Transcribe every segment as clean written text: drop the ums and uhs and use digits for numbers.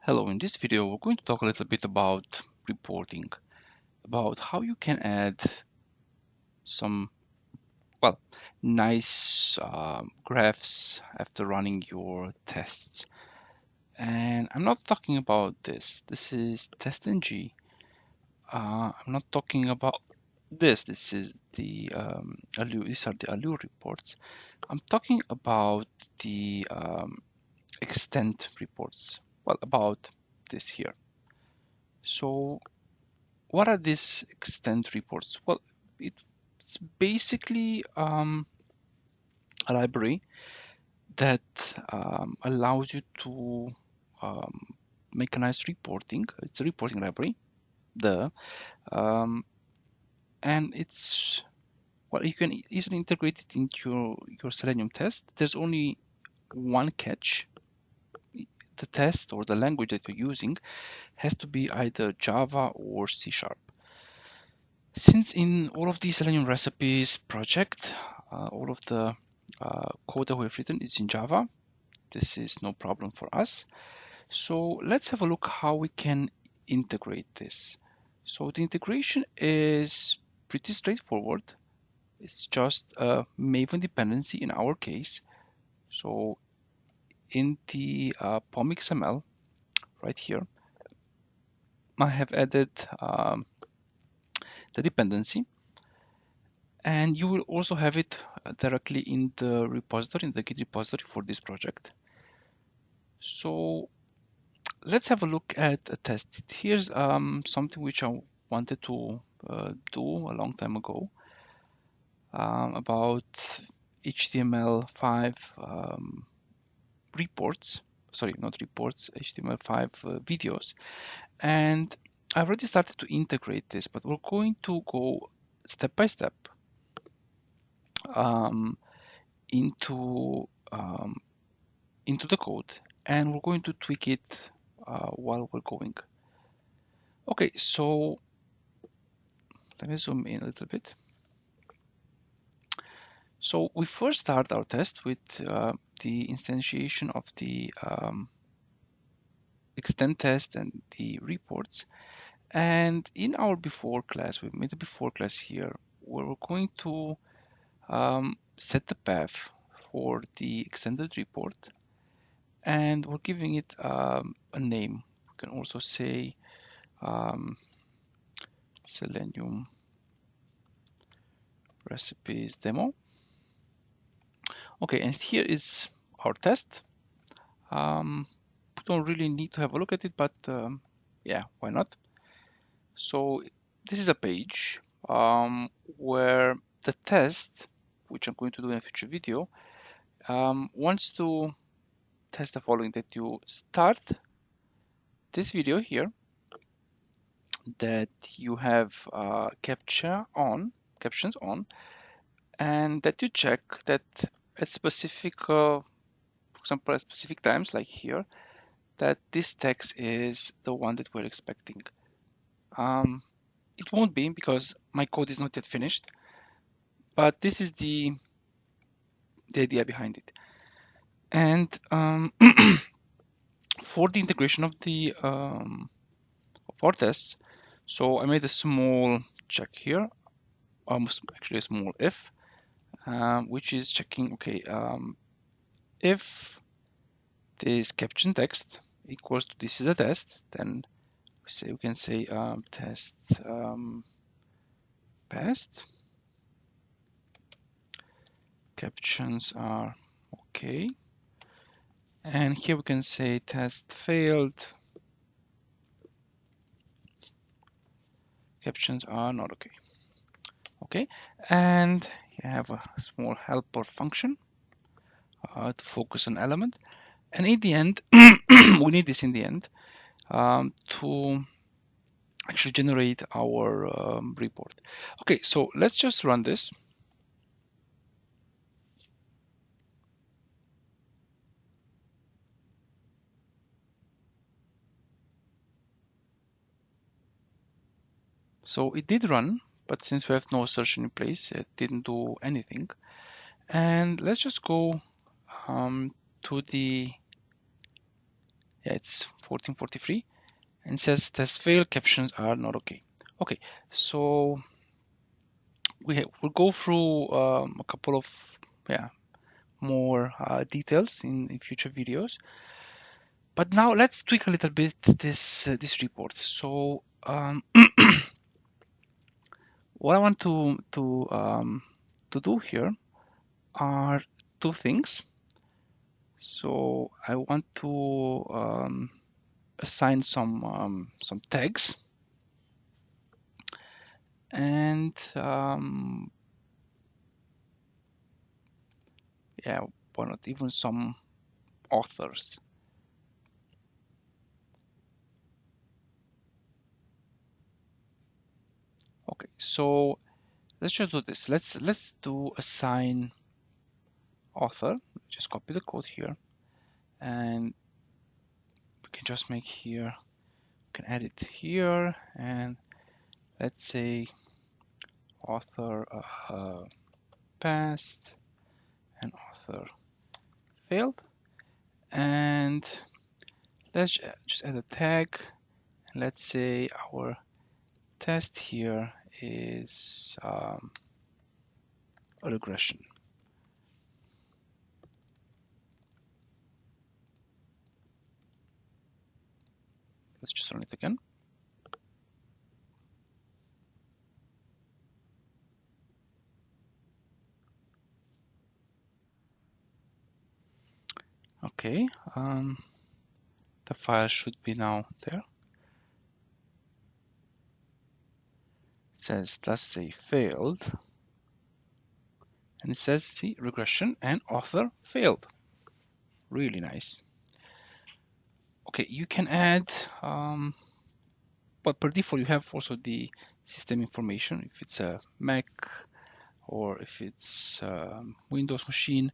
Hello, in this video we're going to talk a little bit about reporting, about how you can add some, well, nice graphs after running your tests. And I'm not talking about this. This is TestNG. I'm not talking about this. This is the Allure. These are the Allure reports. I'm talking about the extent reports. Well, about this here. So what are these extent reports? Well, it's basically a library that allows you to um, make a nice reporting. It's a reporting library, um, and it's well, you can easily integrate it into your Selenium test. There's only one catch. The test or the language that you're using has to be either Java or C#. Since in all of these Selenium recipes project, all of the code that we've written is in Java, this is no problem for us. So let's have a look how we can integrate this. So the integration is pretty straightforward. It's just a Maven dependency in our case. So in the POM XML right here, I have added the dependency. And you will also have it directly in the repository, in the Git repository for this project. So let's have a look at a test. Here's something which I wanted to do a long time ago about HTML5 reports. Sorry, not reports, HTML5 videos. And I've already started to integrate this, but we're going to go step by step into the code, and we're going to tweak it while we're going. Okay, so let me zoom in a little bit. So we first start our test with the instantiation of the extend test and the reports. And in our before class, we made a before class here where we're going to set the path for the extended report, and we're giving it a name. We can also say Selenium recipes demo. Okay, and here is our test. We don't really need to have a look at it, but yeah, why not? So this is a page where the test, which I'm going to do in a future video, wants to test the following: that you start this video here, that you have captions on, and that you check that at specific, for example, at specific times, like here, that this text is the one that we're expecting. It won't be because my code is not yet finished, but this is the idea behind it. And for the integration of the of our tests, so I made a small check here, almost actually a small if, which is checking, okay, if this caption text equals to this is a test, then we can say test passed. Captions are okay. And here we can say test failed. Captions are not okay. Okay, and you have a small helper function to focus an element. And in the end, we need this in the end to actually generate our report. Okay, so let's just run this. So it did run, but since we have no assertion in place, it didn't do anything. And let's just go to the, yeah, it's 1443, and says test failed, captions are not okay. Okay, so we'll go through a couple of more details in future videos. But now let's tweak a little bit this report. So what I want to do here are two things. So I want to assign some tags, and yeah, why not even some authors. Okay, so let's just do this. Let's do assign author. Just copy the code here, and we can just make here. We can add it here, and let's say author passed and author failed. And let's just add a tag. And let's say our test here is a regression. Let's just run it again. Okay, the file should be now there. It says let's say failed, and it says see regression and author failed. Really nice. Okay, you can add, but per default you have also the system information if it's a Mac or if it's a Windows machine.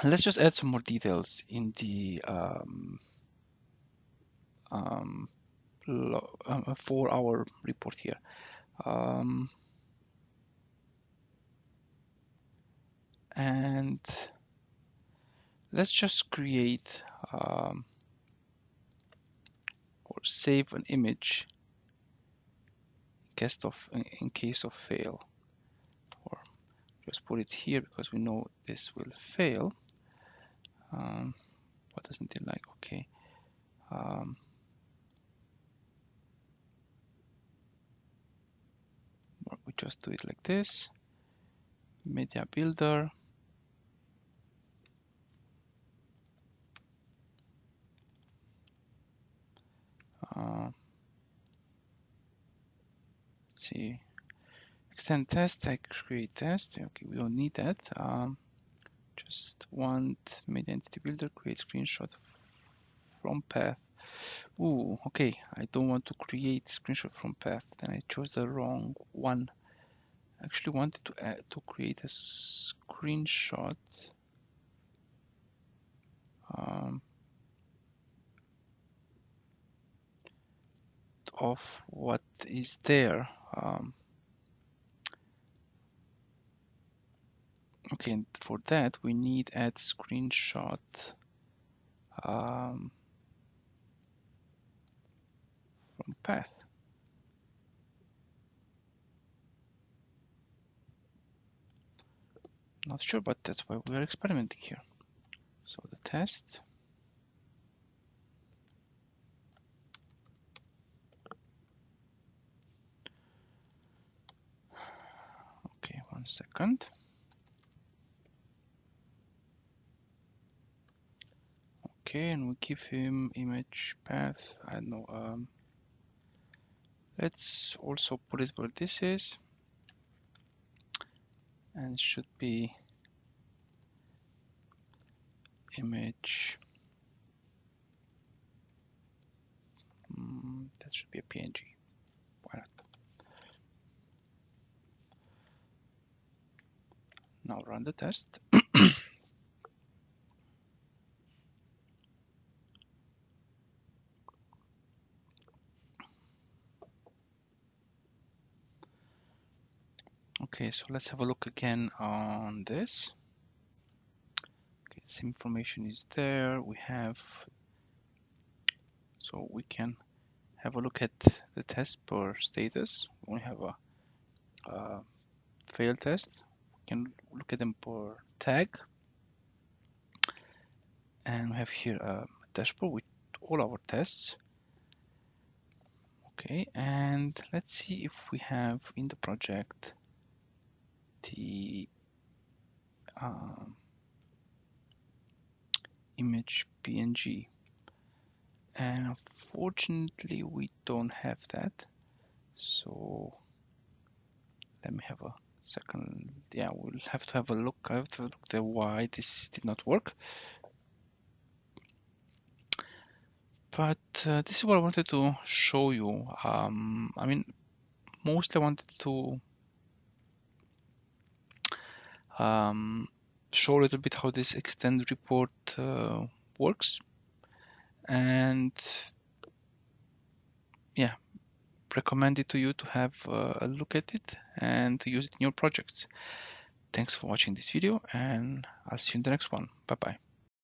Let's just add some more details in the for our report here. And let's just create or save an image in case of fail, or just put it here because we know this will fail. What doesn't it like? Okay. We just do it like this. Media builder. Let's see. Extend test, I create test. Okay, we don't need that. Just want media entity builder, create screenshot from path. Ooh, okay. I don't want to create screenshot from path. Then I chose the wrong one. I actually wanted to create a screenshot of what is there. Okay, and for that we need add screenshot from path. Not sure, but that's why we are experimenting here. So the test. Okay, 1 second. Okay, and we give him image path. I don't know. Let's also put it where this is, and it should be image. That should be a PNG. Why not? Now run the test. Okay, so let's have a look again on this. Okay, This information is there. We have, so we can have a look at the test per status. We have a failed test. We can look at them per tag. And we have here a dashboard with all our tests. Okay, and let's see if we have in the project the image PNG. And unfortunately, we don't have that. So let me have a second. Yeah, we'll have to have a look. I have to look at why this did not work. But this is what I wanted to show you. I mean, mostly I wanted to show a little bit how this extend report works, and yeah, recommend it to you to have a look at it and to use it in your projects. Thanks for watching this video, and I'll see you in the next one. Bye bye.